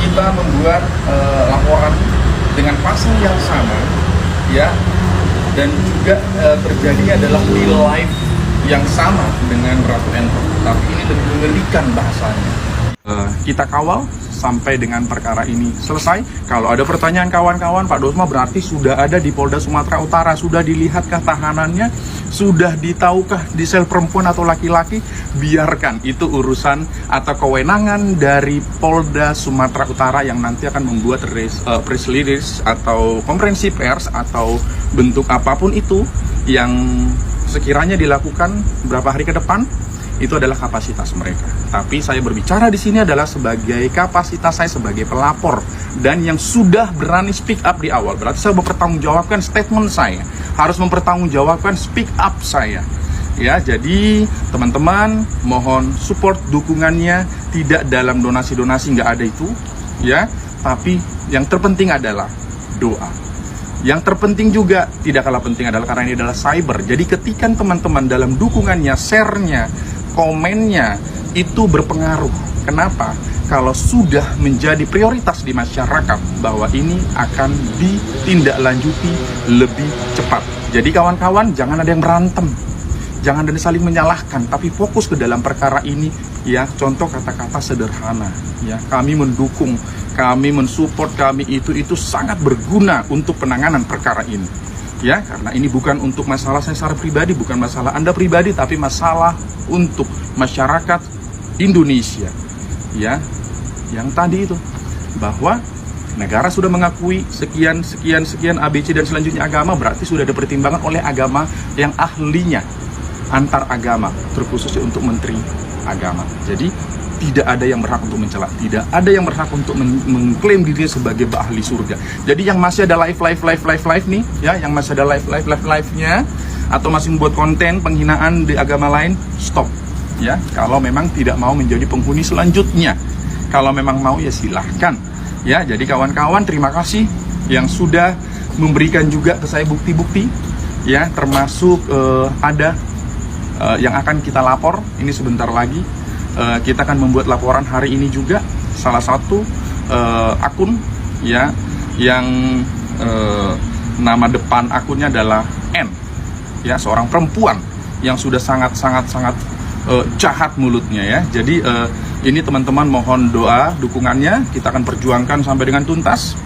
kita membuat laporan dengan pasal yang sama, ya, dan juga terjadi adalah di live yang sama dengan Ratu Entok, tapi ini lebih mengerikan bahasanya. Kita kawal sampai dengan perkara ini selesai. Kalau ada pertanyaan kawan-kawan, Pak Dosma berarti sudah ada di Polda Sumatera Utara, sudah dilihatkah tahanannya, sudah ditahukah di sel perempuan atau laki-laki? Biarkan itu urusan atau kewenangan dari Polda Sumatera Utara yang nanti akan membuat press release atau konferensi pers atau bentuk apapun itu yang sekiranya dilakukan beberapa hari ke depan. Itu adalah kapasitas mereka. Tapi saya berbicara di sini adalah sebagai kapasitas saya sebagai pelapor dan yang sudah berani speak up di awal. Berarti saya mempertanggungjawabkan statement saya, harus mempertanggungjawabkan speak up saya. Ya, jadi teman-teman mohon support dukungannya, tidak dalam donasi-donasi, nggak ada itu, ya. Tapi yang terpenting adalah doa. Yang terpenting juga tidak kalah penting adalah karena ini adalah cyber. Jadi ketika teman-teman dalam dukungannya, share-nya, komennya itu berpengaruh. Kenapa? Kalau sudah menjadi prioritas di masyarakat bahwa ini akan ditindaklanjuti lebih cepat. Jadi kawan-kawan jangan ada yang berantem, jangan ada saling menyalahkan, tapi fokus ke dalam perkara ini. Ya, contoh kata-kata sederhana. Ya, kami mendukung, kami mensupport, kami itu sangat berguna untuk penanganan perkara ini. Ya, karena ini bukan untuk masalah saya secara pribadi, bukan masalah Anda pribadi, tapi masalah untuk masyarakat Indonesia. Ya, yang tadi itu bahwa negara sudah mengakui sekian ABC dan selanjutnya agama, berarti sudah ada pertimbangan oleh agama yang ahlinya antar agama, terkhusus untuk menteri agama. Jadi tidak ada yang berhak untuk mencela, tidak ada yang berhak untuk mengklaim dirinya sebagai ahli surga. Jadi yang masih ada live nih, ya, yang masih ada live-nya atau masih membuat konten penghinaan di agama lain, stop. Ya, kalau memang tidak mau menjadi penghuni selanjutnya, kalau memang mau ya silahkan. Ya, jadi kawan-kawan terima kasih yang sudah memberikan juga ke saya bukti-bukti, ya, termasuk ada yang akan kita lapor ini sebentar lagi. Kita akan membuat laporan hari ini juga salah satu akun, ya, yang nama depan akunnya adalah N, ya, seorang perempuan yang sudah sangat jahat mulutnya, ya. Jadi ini teman-teman mohon doa dukungannya, kita akan perjuangkan sampai dengan tuntas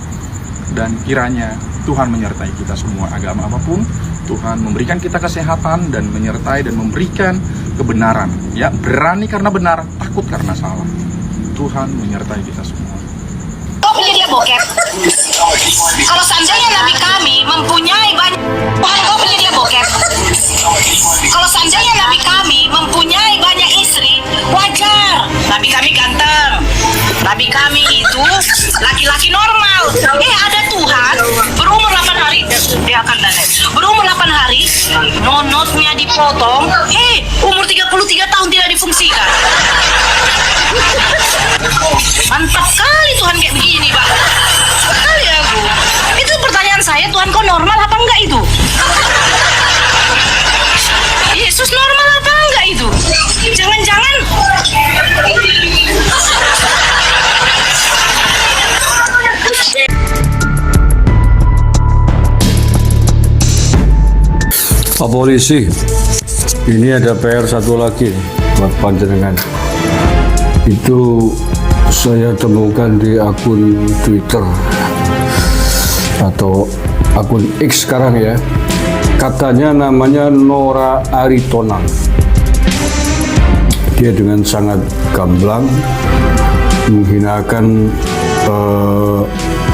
dan kiranya Tuhan menyertai kita semua, agama apapun. Tuhan memberikan kita kesehatan dan menyertai dan memberikan kebenaran, ya, berani karena benar, takut karena salah. Tuhan menyertai kita semua. Kau punya dia bokep. Kalau seandainya Nabi kami mempunyai banyak, Tuhan kau punya dia bokep. Kalau seandainya Nabi kami mempunyai banyak istri, wajar. Nabi kami ganteng. Nabi kami itu laki-laki normal. Ada Tuhan berumur 8 hari, dia akan danai. Berumur 8 hari, nonotnya dipotong. Umur 33 tahun tidak difungsikan. Mantap kali Tuhan kayak begini, Pak. Sekali aku. Itu pertanyaan saya, Tuhan kau normal apa enggak itu? Yesus normal apa enggak itu? Jangan-jangan Pak Polisi, ini ada PR satu lagi buat panjenengan. Itu saya temukan di akun Twitter atau akun X sekarang, ya. Katanya namanya Nora Aritonang. Dia dengan sangat gamblang menghinakan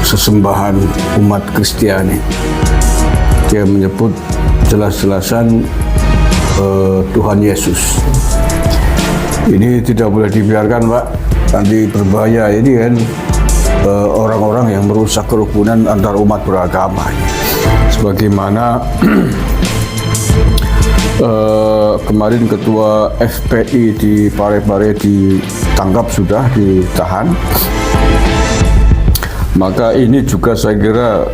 sesembahan umat Kristiani. Dia menyebut jelas-jelasan Tuhan Yesus. Ini tidak boleh dibiarkan, Pak. Nanti berbahaya. Ini kan orang-orang yang merusak kerukunan antar umat beragama. Sebagaimana kemarin ketua FPI di Parepare ditangkap, sudah ditahan. Maka ini juga saya kira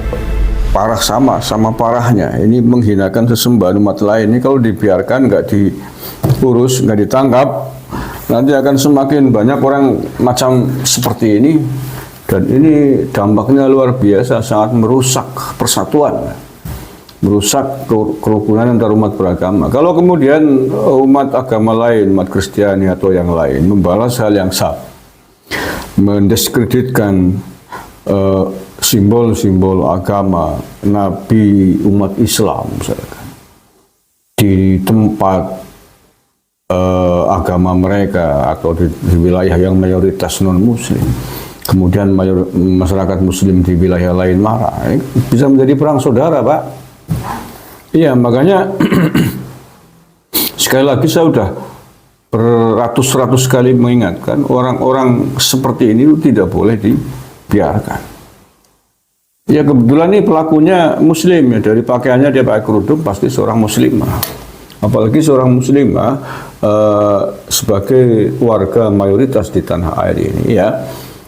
parah, sama parahnya. Ini menghinakan sesembahan umat lain. Ini kalau dibiarkan, nggak diurus, nggak ditangkap, nanti akan semakin banyak orang macam seperti ini Dan ini dampaknya luar biasa, sangat merusak persatuan, merusak kerukunan antar umat beragama. Kalau kemudian umat agama lain, umat Kristiani atau yang lain membalas hal yang sama, mendiskreditkan simbol-simbol agama Nabi umat Islam misalkan di tempat agama mereka atau di wilayah yang mayoritas non-muslim, kemudian masyarakat muslim di wilayah lain marah, bisa menjadi perang saudara, Pak. Iya, makanya sekali lagi saya sudah beratus-ratus kali mengingatkan orang-orang seperti ini tidak boleh dibiarkan. Ya kebetulan ini pelakunya muslim ya, dari pakaiannya dia pakai kerudung pasti seorang muslimah. Apalagi seorang muslimah sebagai warga mayoritas di tanah air ini ya,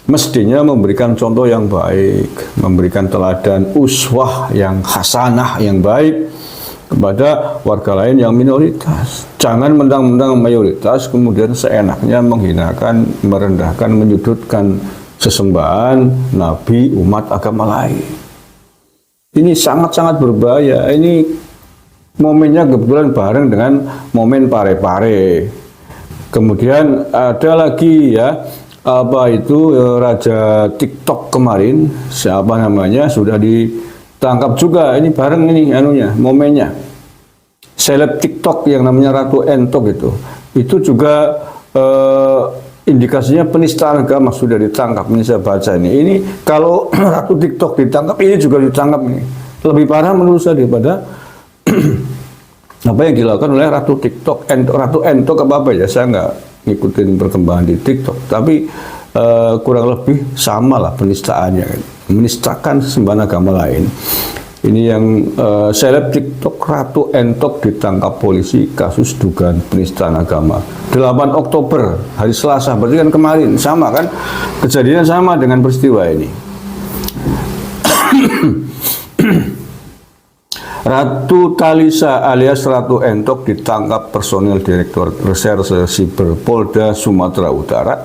mestinya memberikan contoh yang baik, memberikan teladan uswah yang hasanah yang baik kepada warga lain yang minoritas. Jangan mentang-mentang mayoritas kemudian seenaknya menghinakan, merendahkan, menyudutkan sesembahan nabi umat agama lain. Ini sangat-sangat berbahaya. Ini momennya kebetulan bareng dengan momen pare-pare. Kemudian ada lagi ya, apa itu raja TikTok kemarin, siapa namanya, sudah ditangkap juga. Ini bareng ini anunya, momennya. Seleb TikTok yang namanya Ratu Entok itu juga indikasinya penistaan agama, sudah ditangkap. Ini saya baca ini. Ini kalau Ratu TikTok ditangkap, ini juga ditangkap ini. Lebih parah menurut saya daripada apa yang dilakukan oleh Ratu TikTok, Ratu Entok apa ya, saya nggak ngikutin perkembangan di TikTok, tapi kurang lebih sama lah penistaannya, menistakan sembahan agama lain. Ini yang seleb TikTok Ratu Entok ditangkap polisi kasus dugaan penistaan agama. 8 Oktober, hari Selasa, berarti kan kemarin, sama kan? Kejadian sama dengan peristiwa ini. Ratu Talisa alias Ratu Entok ditangkap personel Direktur Reserse Siber Polda Sumatera Utara.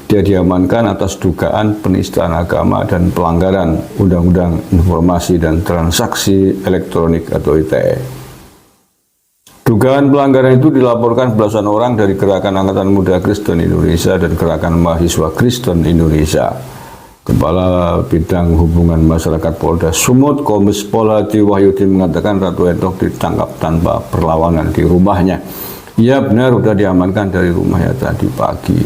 Dia diamankan atas dugaan penistaan agama dan pelanggaran Undang-Undang Informasi dan Transaksi Elektronik atau ITE. Dugaan pelanggaran itu dilaporkan belasan orang dari Gerakan Angkatan Muda Kristen Indonesia dan Gerakan Mahasiswa Kristen Indonesia. Kepala Bidang Hubungan Masyarakat Polda Sumut, Kombes Pol Hadi Wahyudi mengatakan Ratu Entok ditangkap tanpa perlawanan di rumahnya. Ya benar, sudah diamankan dari rumahnya tadi pagi.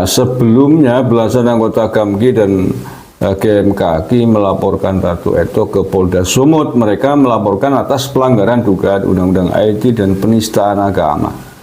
Sebelumnya belasan anggota GAMKI dan GMKI melaporkan Ratu Entok ke Polda Sumut. Mereka melaporkan atas pelanggaran dugaan Undang-Undang IT dan penistaan agama.